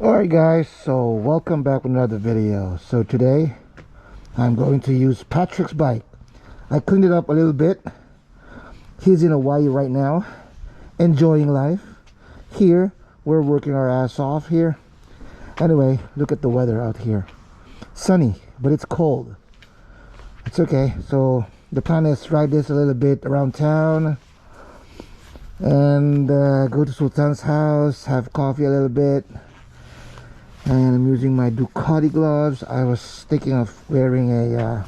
Alright guys, so welcome back with another video. So today I'm going to use Patrick's bike. I cleaned it up a little bit. He's in Hawaii right now, enjoying life. Here we're working our ass off here. Anyway, look at the weather out here. Sunny, but it's cold. It's okay. So the plan is to ride this a little bit around town and go to Sultan's house, have coffee a little bit. And I'm using my Ducati gloves. I was thinking of wearing a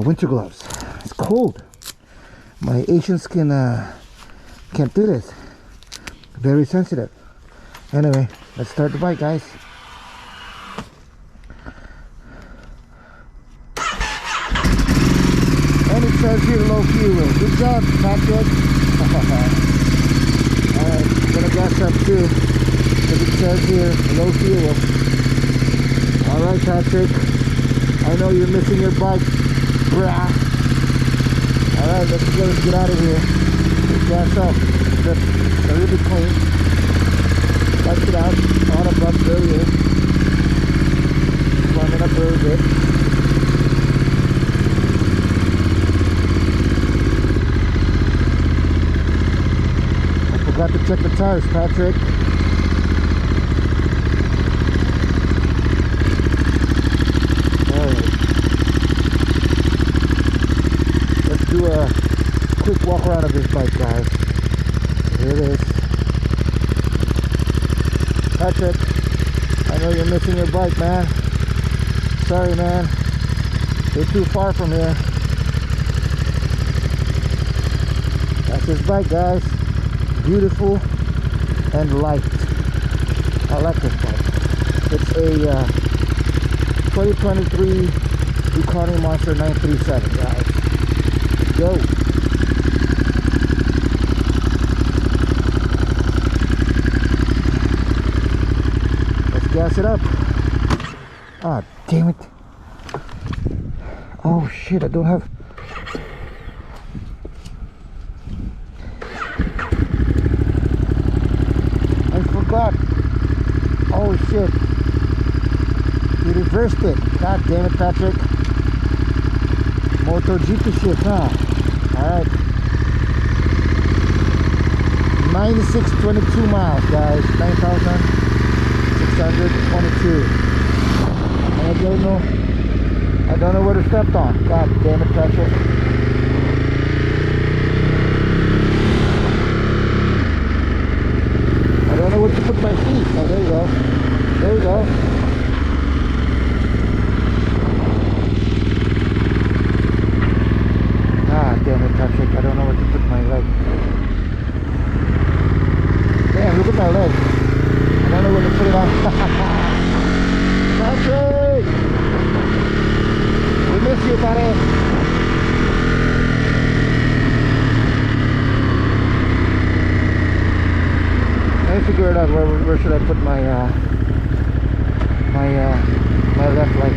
winter gloves. It's cold. My Asian skin can't do this. Very sensitive. Anyway, let's start the bike, guys. And it says here low fuel. Good job, Patrick. Alright, gonna gas up too. It says here low fuel. Alright, Patrick, I know you're missing your bike, brah. Alright, let's get out of here. Gas up. Just a little bit clean. Let's get out. On a bump earlier. Climbing up a little bit. I forgot to check the tires, Patrick. Do a quick walk around of this bike, guys. Here it is. Patrick, I know you're missing your bike, man. Sorry, man. You're too far from here. That's his bike, guys. Beautiful and light. I like this bike. It's a 2023 Ducati Monster 937, guys. Go. Let's gas it up. Ah, damn it. Oh shit, I don't have. I forgot. Oh shit. You reversed it. God damn it, Patrick. GPshift, huh? Alright. 9622 miles, guys. 9,622. I don't know where to step on. God damn it, Patrick. I don't know where to put my feet. Oh, there you go. There you go. Damn it, Patrick, I don't know where to put my leg. Damn, look at my leg. I don't know where to put it on. Patrick! We miss you, buddy. Let me figure it out. Where should I put my my left leg?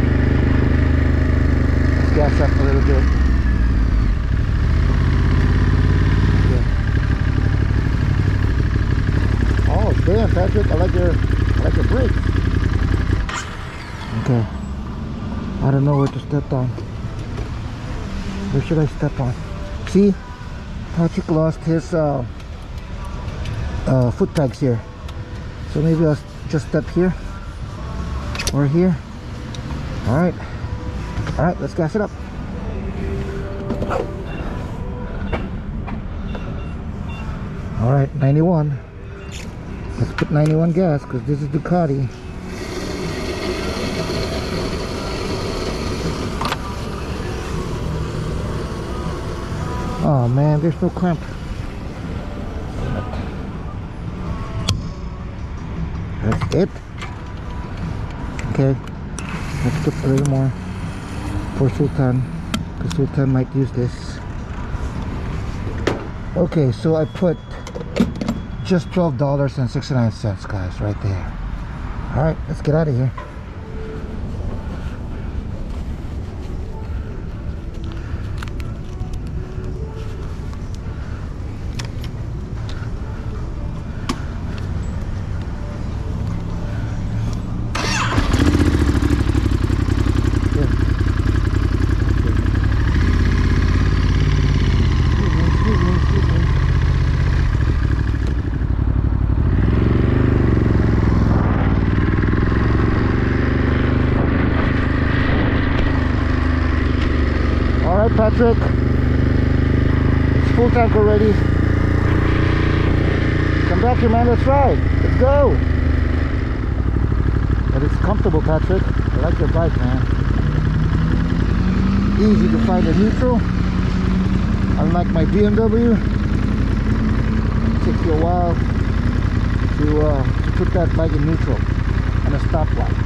Let's gas up a little bit. Damn, Patrick, I like your brakes. Okay. I don't know where to step on. Where should I step on? See? Patrick lost his foot pegs here. So maybe I'll just step here. Or here. Alright. Alright, let's gas it up. Alright, 91. Let's put 91 gas because this is Ducati. Oh man, there's no clamp. That's it. Okay, let's put a little more for Sultan because Sultan might use this. Okay, so I put just $12.69, guys, right there. Alright, let's get out of here. Patrick. It's full tank already. Come back here, man. Let's ride. Let's go. But it's comfortable, Patrick. I like your bike, man. Easy to find a neutral. Unlike my BMW, it takes you a while to put that bike in neutral and a stoplight.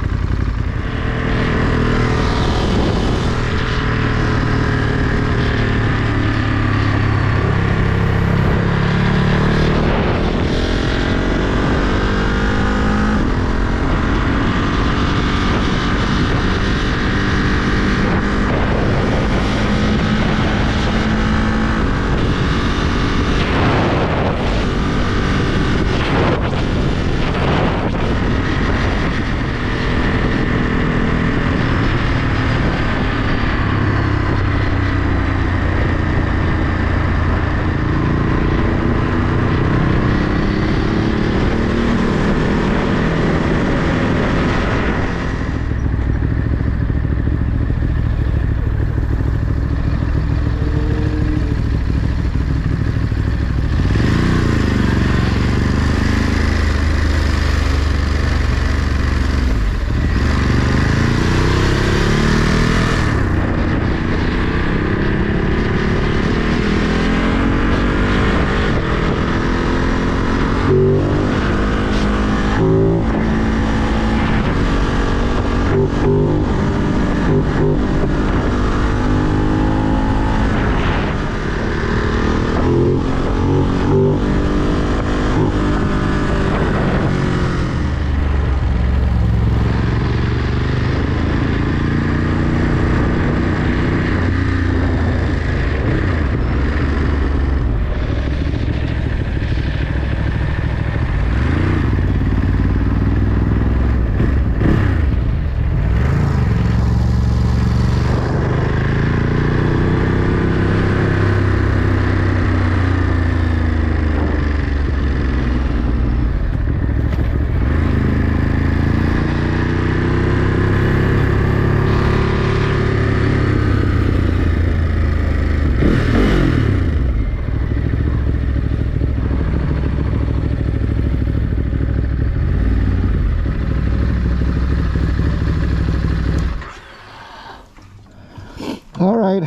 Alright,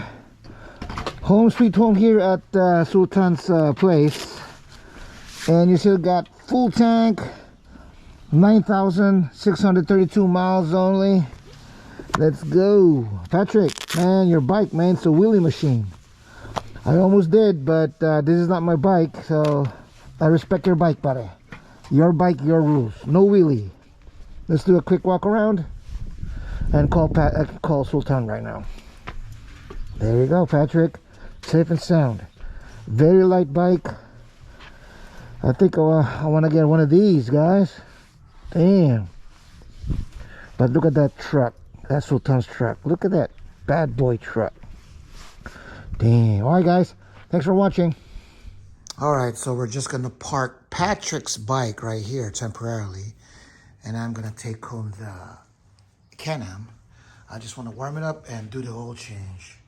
home sweet home here at Sultan's place, and you still got full tank, 9,632 miles only. Let's go. Patrick, man, your bike, man, it's a wheelie machine. I almost did, but this is not my bike, so I respect your bike, buddy. Your bike, your rules. No wheelie. Let's do a quick walk around and call Sultan right now. There you go, Patrick. Safe and sound. Very light bike. I think I want to get one of these, guys. Damn. But look at that truck. That's Sultan's truck. Look at that bad boy truck. Damn. Alright, guys. Thanks for watching. Alright, so we're just going to park Patrick's bike right here temporarily. And I'm going to take home the Can-Am. I just want to warm it up and do the oil change.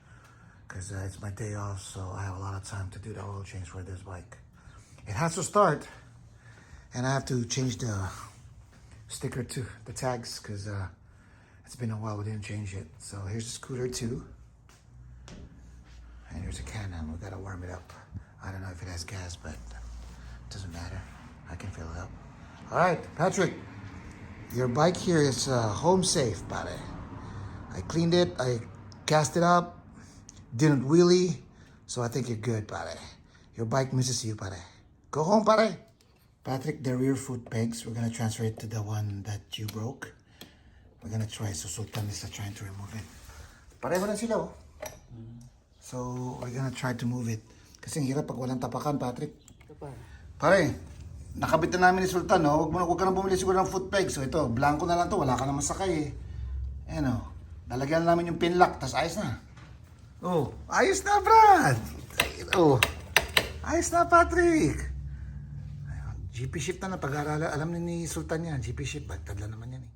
Because it's my day off, so I have a lot of time to do the oil change for this bike. It has to start, and I have to change the sticker to the tags because it's been a while we didn't change it. So here's the scooter too, and here's a Can-Am. We gotta warm it up. I don't know if it has gas, but it doesn't matter. I can fill it up. All right, Patrick, your bike here is home safe, buddy. I cleaned it, I gassed it up. Didn't wheelie, so I think you're good, buddy. Your bike misses you, buddy. Go home, buddy. Patrick, the rear foot pegs, we're gonna transfer it to the one that you broke. We're gonna try, so Sultan is trying to remove it. Pareho na sila, oh. So, we're gonna try to move it. Kasi ang hirap pag walang tapakan, Patrick. Pare, nakabit na namin ni Sultan, no? Huwag ka na bumili siguro ng foot peg. So ito, blanco na lang to, wala ka na masakay eh. Ayan, oh. Lalagyan namin yung pin lock, tas ayos na. Oh, ayos na, Brad. Oh, ayos na, Patrick. GPshift na pag-aaralan. Alam ni Sultan yan, GPshift. Bagtad lang naman yan eh.